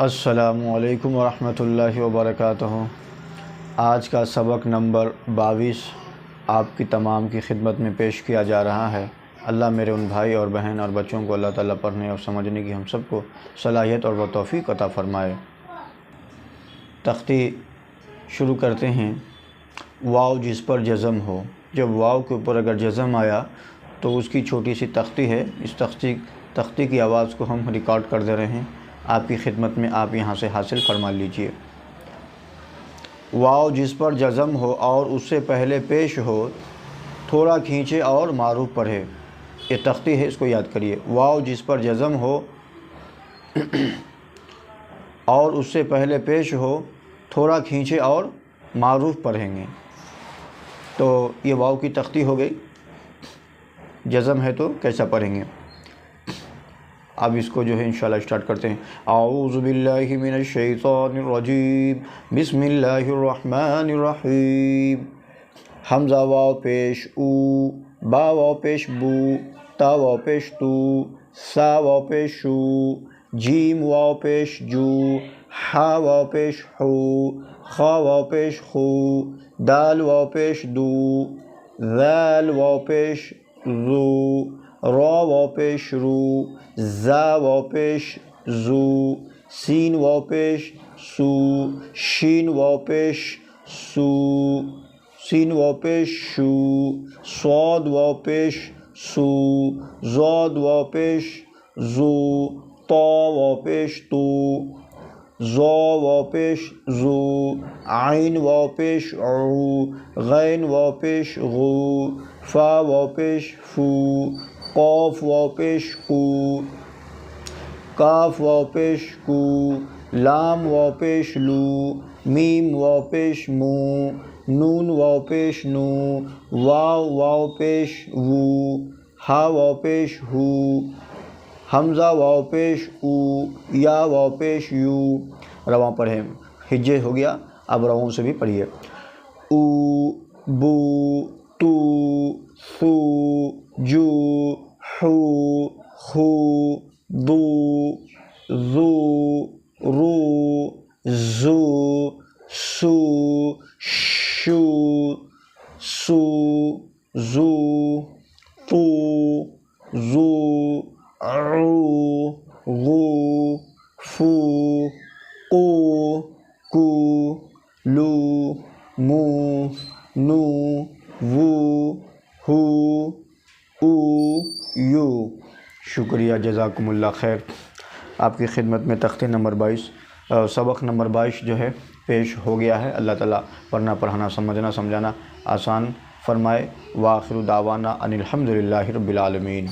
السلام علیکم ورحمۃ اللہ وبرکاتہ۔ آج کا سبق نمبر 22 آپ کی تمام کی خدمت میں پیش کیا جا رہا ہے۔ اللہ میرے ان بھائی اور بہن اور بچوں کو اللہ تعالیٰ پڑھنے اور سمجھنے کی ہم سب کو صلاحیت اور توفیق عطا فرمائے۔ تختی شروع کرتے ہیں۔ واو جس پر جزم ہو، جب واو کے اوپر اگر جزم آیا تو اس کی چھوٹی سی تختی ہے، اس تختی کی آواز کو ہم ریکارڈ کر دے رہے ہیں، آپ کی خدمت میں، آپ یہاں سے حاصل فرما لیجئے۔ واو جس پر جزم ہو اور اس سے پہلے پیش ہو، تھوڑا کھینچے اور معروف پڑھے۔ یہ تختی ہے، اس کو یاد کریے۔ واو جس پر جزم ہو اور اس سے پہلے پیش ہو، تھوڑا کھینچے اور معروف پڑھیں گے تو یہ واو کی تختی ہو گئی۔ جزم ہے تو کیسا پڑھیں گے؟ اب اس کو جو ہے انشاءاللہ اسٹارٹ کرتے ہیں۔ اعوذ باللہ من الشیطان الرجیم، بسم اللہ الرحمن الرحیم۔ حمزہ واو پیش او، با واو پیش بو، تا واو پیش تو، سا واو پیش شو، جیم واو پیش جو، ہا واو پیش ہو، خا واو پیش خو، دال واو پیش دو، ذال واو پیش ذو، را واو پیش رو، زا واو پیش زو، سین واو پیش سو، شین واو پیش سو، سین واو پیش شو، صاد واو پیش سو، زاد واو پیش زو، طا واو پیش تو، زا واو پیش زو، عین واو پیش عو، غین واو پیش غو، فا واو پیش فو، قاف واو پیش قو، کاف واو پیش کو، لام واو پیش لو، میم واو پیش مو، نون واو پیش نو، واو واو پیش وو، ہا واو پیش ہو، حمزہ واو پیش او، یا واو پیش یو۔ رواں پڑھیں، ہجے ہو گیا، اب رواں سے بھی پڑھیے۔ او، بو، تو، ثو، جو، حو، خو، دو، ذو، رو، زو، سو، شو، سو، زو، تو، زو، عو، غو، فو، قو، کو، لو، مو، نو، وو، ہو، او، یو۔ شکریہ، جزاکم اللہ خیر۔ آپ کی خدمت میں تختی نمبر 22 سبق نمبر 22 جو ہے پیش ہو گیا ہے۔ اللہ تعالیٰ پڑھنا پڑھانا سمجھنا آسان فرمائے۔ وآخر دعوانا ان الحمد للہ رب العالمین۔